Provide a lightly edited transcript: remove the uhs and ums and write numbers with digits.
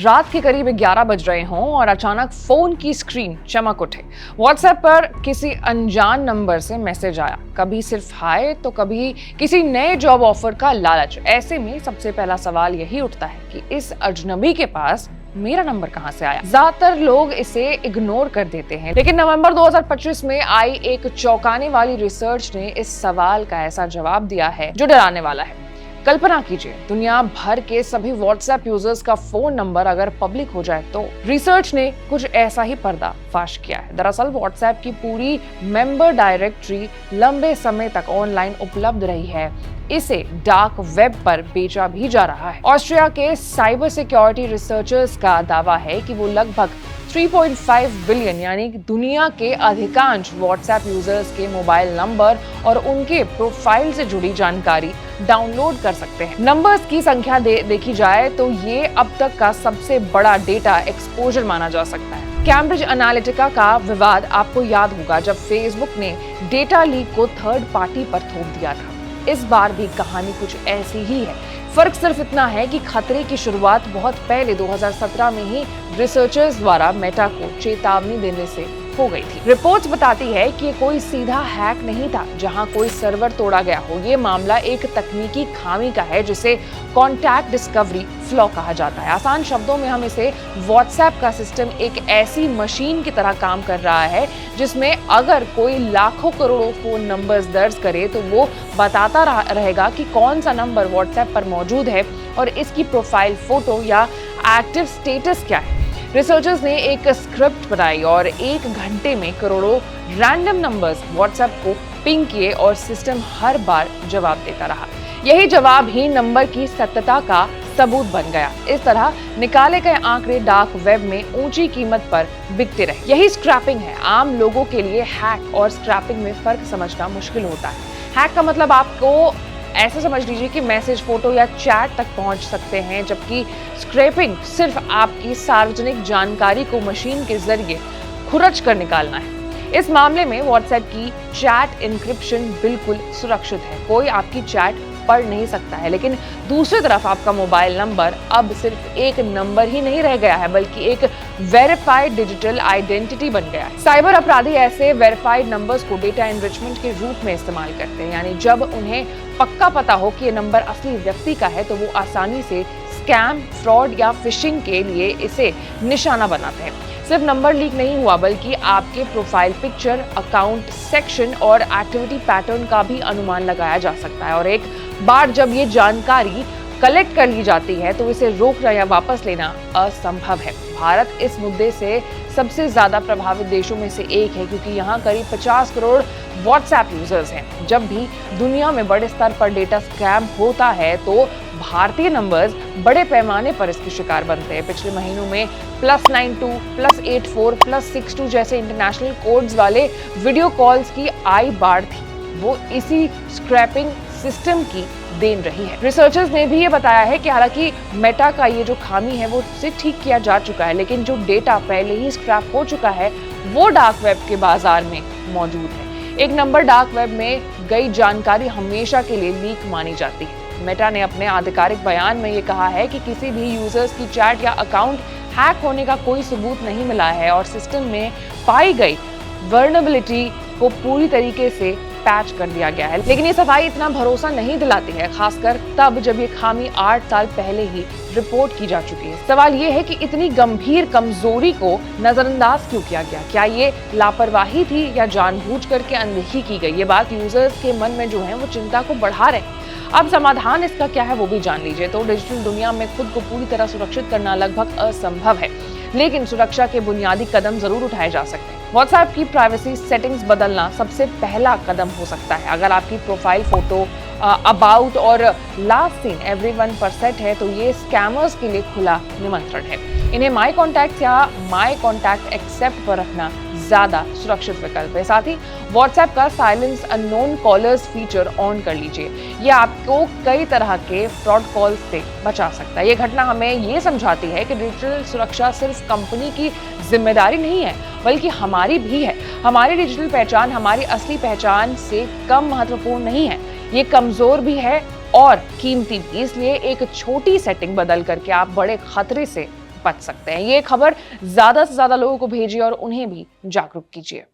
रात के करीब 11 बज रहे हों और अचानक फोन की स्क्रीन चमक उठे। व्हाट्सएप पर किसी अनजान नंबर से मैसेज आया, कभी सिर्फ हाय तो कभी किसी नए जॉब ऑफर का लालच। ऐसे में सबसे पहला सवाल यही उठता है कि इस अजनबी के पास मेरा नंबर कहां से आया। ज्यादातर लोग इसे इग्नोर कर देते हैं, लेकिन नवंबर 2025 में आई एक चौंकाने वाली रिसर्च ने इस सवाल का ऐसा जवाब दिया है जो डराने वाला है। कल्पना कीजिए, दुनिया भर के सभी व्हाट्सएप यूजर्स का फोन नंबर अगर पब्लिक हो जाए तो। रिसर्च ने कुछ ऐसा ही पर्दाफाश किया है। दरअसल व्हाट्सएप की पूरी मेंबर डायरेक्टरी लंबे समय तक ऑनलाइन उपलब्ध रही है। इसे डार्क वेब पर बेचा भी जा रहा है। ऑस्ट्रिया के साइबर सिक्योरिटी रिसर्चर्स का दावा है कि वो लगभग 3.5 बिलियन यानी दुनिया के अधिकांश व्हाट्सएप यूजर्स के मोबाइल नंबर और उनके प्रोफाइल से जुड़ी जानकारी डाउनलोड कर सकते हैं। नंबर्स की संख्या देखी जाए तो ये अब तक का सबसे बड़ा डेटा एक्सपोजर माना जा सकता है। कैम्ब्रिज एनालिटिका का विवाद आपको याद होगा, जब फेसबुक ने डेटा लीक को थर्ड पार्टी पर थोप दिया था। इस बार भी कहानी कुछ ऐसी ही है। फर्क सिर्फ इतना है कि खतरे की शुरुआत बहुत पहले 2017 में ही रिसर्चर्स द्वारा मेटा को चेतावनी देने से हो गई थी। रिपोर्ट्स बताती है कि ये कोई सीधा हैक नहीं था जहां कोई सर्वर तोड़ा गया हो। ये मामला एक तकनीकी खामी का है जिसे कॉन्टैक्ट डिस्कवरी फ्लॉ कहा जाता है। आसान शब्दों में हम इसे व्हाट्सएप का सिस्टम एक ऐसी मशीन की तरह काम कर रहा है जिसमें अगर कोई लाखों करोड़ों फोन नंबर्स दर्ज करे तो वो बताता रहेगा कि कौन सा नंबर व्हाट्सएप पर मौजूद है और इसकी प्रोफाइल फोटो या एक्टिव स्टेटस क्या है। रिसर्चर्स ने एक स्क्रिप्ट बनाई और 1 घंटे में करोड़ों रैंडम नंबर्स व्हाट्सएप को पिंग किए और सिस्टम हर बार जवाब देता रहा। यही जवाब ही नंबर की सत्यता का सबूत बन गया। इस तरह निकाले गए आंकड़े डार्क वेब में ऊंची कीमत पर बिकते रहे। यही स्क्रैपिंग है। आम लोगों के लिए हैक और स्क्रैपिंग में फर्क समझना मुश्किल होता है। हैक का मतलब आपको ऐसे समझ लीजिए कि मैसेज, फोटो या चैट तक पहुंच सकते हैं, जबकि स्क्रैपिंग सिर्फ आपकी सार्वजनिक जानकारी को मशीन के जरिए खुरच कर निकालना है। इस मामले में व्हाट्सएप की चैट एन्क्रिप्शन बिल्कुल सुरक्षित है। कोई आपकी चैट पढ़ नहीं सकता है, लेकिन दूसरी तरफ आपका मोबाइल नंबर अब सिर्फ एक नंबर ही नहीं रह गया है, बल्कि एक वेरीफाइड डिजिटल आइडेंटिटी बन गया है। साइबर अपराधी ऐसे वेरीफाइड नंबर्स को डेटा एनरिचमेंट के रूप में इस्तेमाल करते हैं, यानी जब उन्हें पक्का पता हो कि ये नंबर असली व्यक्ति का है तो वो आसानी से स्कैम, फ्रॉड या फिशिंग के लिए इसे निशाना बनाते हैं। सिर्फ नंबर लीक नहीं हुआ, बल्कि आपके प्रोफाइल पिक्चर, अकाउंट सेक्शन और एक्टिविटी पैटर्न का भी अनुमान लगाया जा सकता है। और एक बार जब ये जानकारी कलेक्ट कर ली जाती है तो इसे रोकना या वापस लेना असंभव है। भारत इस मुद्दे से सबसे ज्यादा प्रभावित देशों में से एक है, क्योंकि यहाँ करीब 50 करोड़ व्हाट्सएप यूजर्स हैं। जब भी दुनिया में बड़े स्तर पर डेटा स्कैम होता है तो भारतीय नंबर्स बड़े पैमाने पर इसके शिकार बनते हैं। पिछले महीनों में +92, +84, +62 जैसे इंटरनेशनल कोड्स वाले वीडियो कॉल्स की आई बाढ़ थी। वो इसी स्क्रैपिंग सिस्टम की देन रही है। रिसर्चर्स ने भी ये बताया है कि हालांकि मेटा का ये जो खामी है वो उसे ठीक किया जा चुका है, लेकिन जो डेटा पहले ही स्क्रैप हो चुका है वो डार्क वेब के बाजार में मौजूद है। एक नंबर डार्क वेब में गई जानकारी हमेशा के लिए लीक मानी जाती है। मेटा ने अपने आधिकारिक बयान में ये कहा है कि किसी भी यूजर्स की चैट या अकाउंट हैक होने का कोई सबूत नहीं मिला है और सिस्टम में पाई गई वर्नेबिलिटी को पूरी तरीके से पैच कर दिया गया है। लेकिन ये सफाई इतना भरोसा नहीं दिलाती है, खासकर तब जब ये खामी 8 साल पहले ही रिपोर्ट की जा चुकी है। सवाल ये है कि इतनी गंभीर कमजोरी को नजरअंदाज क्यों किया गया? क्या ये लापरवाही थी या जानबूझकर के अनदेखी की गई? ये बात यूजर्स के मन में जो है वो चिंता को बढ़ा रहे हैं। अब समाधान इसका क्या है वो भी जान लीजिए। तो डिजिटल दुनिया में खुद को पूरी तरह सुरक्षित करना लगभग असंभव है, लेकिन सुरक्षा के बुनियादी कदम जरूर उठाए जा सकते हैं। व्हाट्सएप की प्राइवेसी सेटिंग्स बदलना सबसे पहला कदम हो सकता है। अगर आपकी प्रोफाइल फोटो, अबाउट और लास्ट सीन एवरीवन पर सेट है तो ये स्कैमर्स के लिए खुला निमंत्रण है। इन्हें माई कॉन्टैक्ट या माई कॉन्टैक्ट एक्सेप्ट पर रखना ज्यादा सुरक्षित विकल्प है। साथ ही व्हाट्सएप का silence unknown callers feature on कर लीजिए। ये आपको कई तरह के फ्रॉड कॉल्स से बचा सकता है। ये घटना हमें ये समझाती है कि डिजिटल सुरक्षा सिर्फ कंपनी की जिम्मेदारी नहीं है, बल्कि हमारी भी है। हमारी डिजिटल पहचान हमारी असली पहचान से कम महत्वपूर्ण नहीं है, ये कमजोर भी है और कीमती भी। इसलिए एक छोटी सेटिंग बदल करके आप बड़े खतरे से बच सकते हैं। ये खबर ज्यादा से ज्यादा लोगों को भेजिए और उन्हें भी जागरूक कीजिए।